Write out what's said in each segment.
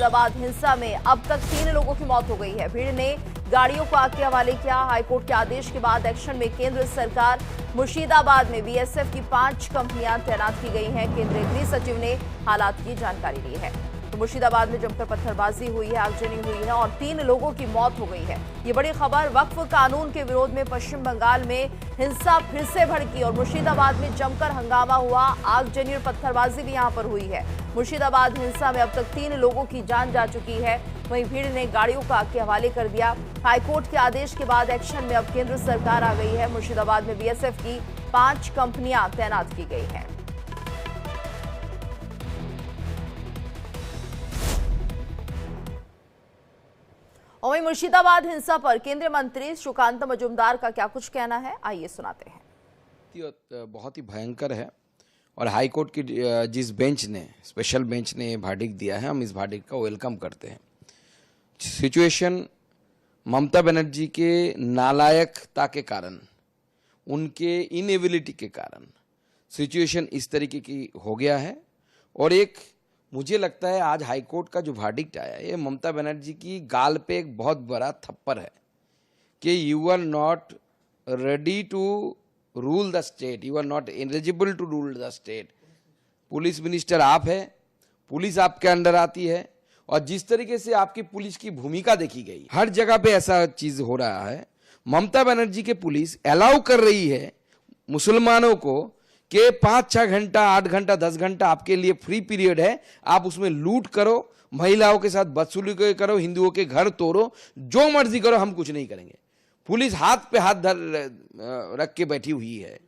मुर्शिदाबाद हिंसा में अब तक 3 लोगों की मौत हो गई है। भीड़ ने गाड़ियों को आग के हवाले किया। हाईकोर्ट के आदेश के बाद एक्शन में केंद्र सरकार। मुर्शिदाबाद में बीएसएफ की 5 कंपनियां तैनात की गई हैं। केंद्रीय गृह सचिव ने हालात की जानकारी ली है। तो मुर्शिदाबाद में जमकर पत्थरबाजी हुई है, आगजनी हुई है और 3 लोगों की मौत हो गई है। ये बड़ी खबर। वक्फ कानून के विरोध में पश्चिम बंगाल में हिंसा फिर से भड़की और मुर्शिदाबाद में जमकर हंगामा हुआ। आगजनी और पत्थरबाजी भी यहां पर हुई है। मुर्शिदाबाद हिंसा में अब तक 3 लोगों की जान जा चुकी है। वहीं भीड़ ने गाड़ियों को आग के हवाले कर दिया। हाईकोर्ट के आदेश के बाद एक्शन में अब केंद्र सरकार आ गई है। मुर्शिदाबाद में बीएसएफ की 5 कंपनियां तैनात की गई हैं। और वहीं मुर्शिदाबाद हिंसा पर केंद्रीय मंत्री सुकांत मजूमदार का क्या कुछ कहना है, आइए सुनाते हैं। बहुत ही भयंकर है और हाईकोर्ट की जिस बेंच ने, स्पेशल बेंच ने वर्डिक्ट दिया है, हम इस वर्डिक्ट का वेलकम करते हैं। सिचुएशन ममता बनर्जी के नालायकता के कारण, उनके इनएबिलिटी के कारण सिचुएशन इस तरीके की हो गया है। और एक मुझे लगता है आज हाईकोर्ट का जो वर्डिक्ट आया है, ये ममता बनर्जी की गाल पे एक बहुत बड़ा थप्पड़ है कि you are not ready to rule the state, you are not eligible to rule the state. Police minister आप है, पुलिस आपके अंडर आती है और जिस तरीके से आपकी पुलिस की भूमिका देखी गई, हर जगह पे ऐसा चीज हो रहा है। ममता बनर्जी के पुलिस अलाउ कर रही है मुसलमानों को कि 5-6 घंटा, 8 घंटा, 10 घंटा आपके लिए फ्री पीरियड है, आप उसमें लूट करो, महिलाओं के साथ बदसलूकी करो, हिंदुओं के घर तोड़ो, जो मर्जी करो, हम कुछ नहीं करेंगे। पुलिस हाथ पे हाथ रख के बैठी हुई है।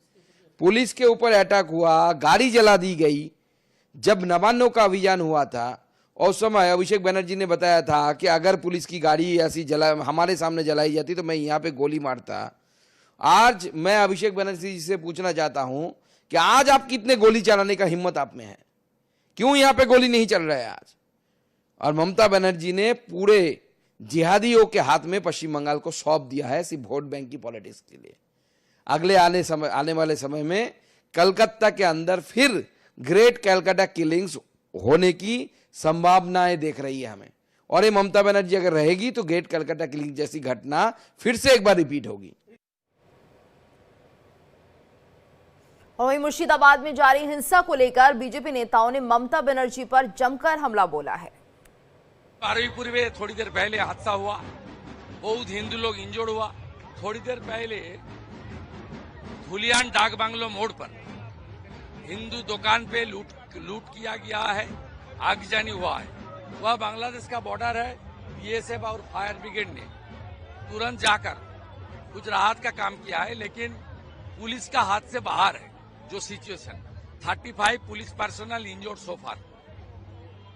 पुलिस के ऊपर अटैक हुआ, गाड़ी जला दी गई। जब नवान्नों का अभियान हुआ था उस समय अभिषेक बनर्जी ने बताया था कि अगर पुलिस की गाड़ी ऐसी हमारे सामने जलाई जाती तो मैं यहाँ पे गोली मारता। आज मैं अभिषेक बनर्जी जी से पूछना चाहता हूं कि आज आप कितने गोली चलाने का हिम्मत आप में है? क्यों यहाँ पे गोली नहीं चल रहा है आज? और ममता बनर्जी ने पूरे जिहादियों के हाथ में पश्चिम बंगाल को सौंप दिया है सिर्फ वोट बैंक की पॉलिटिक्स के लिए। अगले आने वाले समय में कलकत्ता के अंदर फिर ग्रेट कैलकाटा किलिंग्स होने की संभावनाएं देख रही है हमें। और ये ममता बनर्जी अगर रहेगी तो ग्रेट कैलकाटा किलिंग जैसी घटना फिर से एक बार रिपीट होगी। और वहीं मुर्शिदाबाद में जारी हिंसा को लेकर बीजेपी नेताओं ने ममता बनर्जी पर जमकर हमला बोला है। पारवीपुर में थोड़ी देर पहले हादसा हुआ, बहुत हिंदू लोग इंजर्ड हुआ। थोड़ी देर पहले धुलियान डाक बांग्लो मोड़ पर हिंदू दुकान पे लूट किया गया है, आगजनी हुआ है। वह बांग्लादेश का बॉर्डर है। बीएसएफ और फायर ब्रिगेड ने तुरंत जाकर कुछ राहत का काम किया है, लेकिन पुलिस का हाथ से बाहर है जो situation. 35 police personnel injured so far.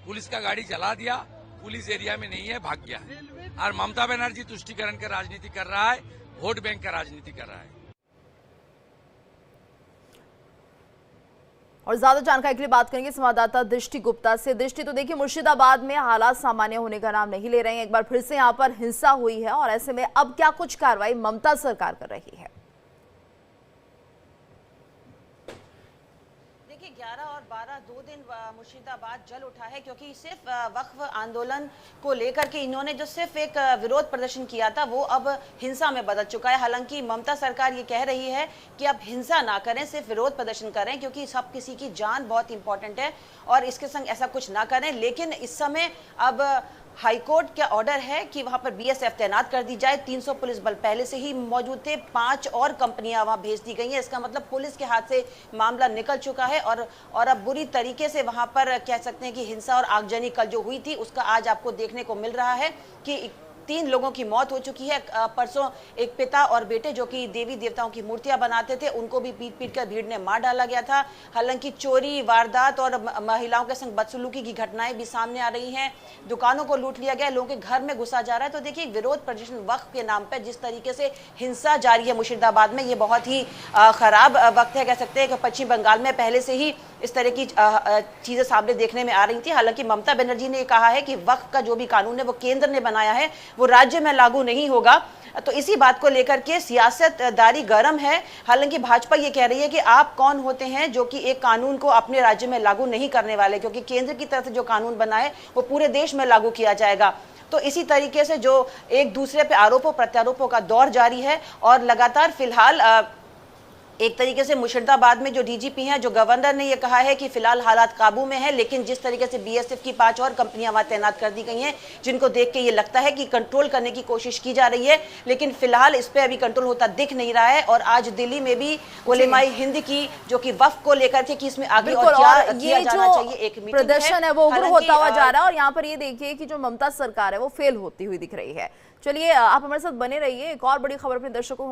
Police का गाड़ी जला दिया, पुलिस एरिया में नहीं है, भाग गया है। और ममता बनर्जी तुष्टीकरण का राजनीति कर रहा है, वोट बैंक का राजनीति कर रहा है। और ज्यादा जानकारी के लिए बात करेंगे संवाददाता दृष्टि गुप्ता से। दृष्टि, तो देखिए मुर्शिदाबाद में हालात सामान्य होने का नाम नहीं ले रहे हैं। एक बार फिर से यहाँ पर हिंसा हुई है और ऐसे में अब क्या कुछ कार्रवाई ममता सरकार कर रही है? 11 और 12 2 दिन मुर्शिदाबाद जल उठा है, क्योंकि सिर्फ वक्फ आंदोलन को लेकर के इन्होंने जो सिर्फ एक विरोध प्रदर्शन किया था वो अब हिंसा में बदल चुका है। हालांकि ममता सरकार ये कह रही है कि अब हिंसा ना करें, सिर्फ विरोध प्रदर्शन करें, क्योंकि सब किसी की जान बहुत इंपॉर्टेंट है और इसके संग ऐसा कुछ ना करें। लेकिन इस समय अब हाईकोर्ट का ऑर्डर है कि वहां पर बीएसएफ तैनात कर दी जाए। 300 पुलिस बल पहले से ही मौजूद थे, 5 और कंपनियां वहां भेज दी गई हैं। इसका मतलब पुलिस के हाथ से मामला निकल चुका है और अब बुरी तरीके से वहां पर कह सकते हैं कि हिंसा और आगजनी कल जो हुई थी उसका आज आपको देखने को मिल रहा है कि 3 लोगों की मौत हो चुकी है। परसों एक पिता और बेटे जो कि देवी देवताओं की मूर्तियां बनाते थे, उनको भी पीट कर भीड़ ने मार डाला गया था। हालांकि चोरी, वारदात और महिलाओं के संग बदसलूकी की घटनाएं भी सामने आ रही हैं। दुकानों को लूट लिया गया, लोगों के घर में घुसा जा रहा है। तो देखिए, विरोध प्रदर्शन वक्फ के नाम पर जिस तरीके से हिंसा जारी है मुर्शिदाबाद में, ये बहुत ही खराब वक्त है। कह सकते हैं कि पश्चिम बंगाल में पहले से ही इस तरह की चीजें सामने देखने में आ रही थी। हालांकि ममता बनर्जी ने कहा है कि वक्फ का जो भी कानून है वो केंद्र ने बनाया है, वो राज्य में लागू नहीं होगा। तो इसी बात को लेकर के सियासतदारी गर्म है। हालांकि भाजपा ये कह रही है कि आप कौन होते हैं जो कि एक कानून को अपने राज्य में लागू नहीं करने वाले, क्योंकि केंद्र की तरफ से जो कानून बना है वो पूरे देश में लागू किया जाएगा। तो इसी तरीके से जो एक दूसरे पे आरोपों प्रत्यारोपों का दौर जारी है और लगातार फिलहाल एक तरीके से मुर्शिदाबाद में जो डीजीपी हैं, जो गवर्नर ने ये कहा है कि फिलहाल हालात काबू में है, लेकिन जिस तरीके से बीएसएफ की 5 और कंपनियां वहां तैनात कर दी गई हैं, जिनको देख के ये लगता है कि कंट्रोल करने की कोशिश की जा रही है, लेकिन फिलहाल इस पे अभी कंट्रोल होता दिख नहीं रहा है। और आज दिल्ली में भी उलेमाए हिंद की जो कि वक्फ को लेकर के कि इसमें आगे और क्या किया जाना चाहिए, एक मीटिंग प्रदर्शन है वो उग्र होता हुआ जा रहा है। और यहाँ पर ये देखिए कि जो ममता सरकार है वो फेल होती हुई दिख रही है। चलिए आप हमारे साथ बने रहिए। एक और बड़ी खबर अपने दर्शकों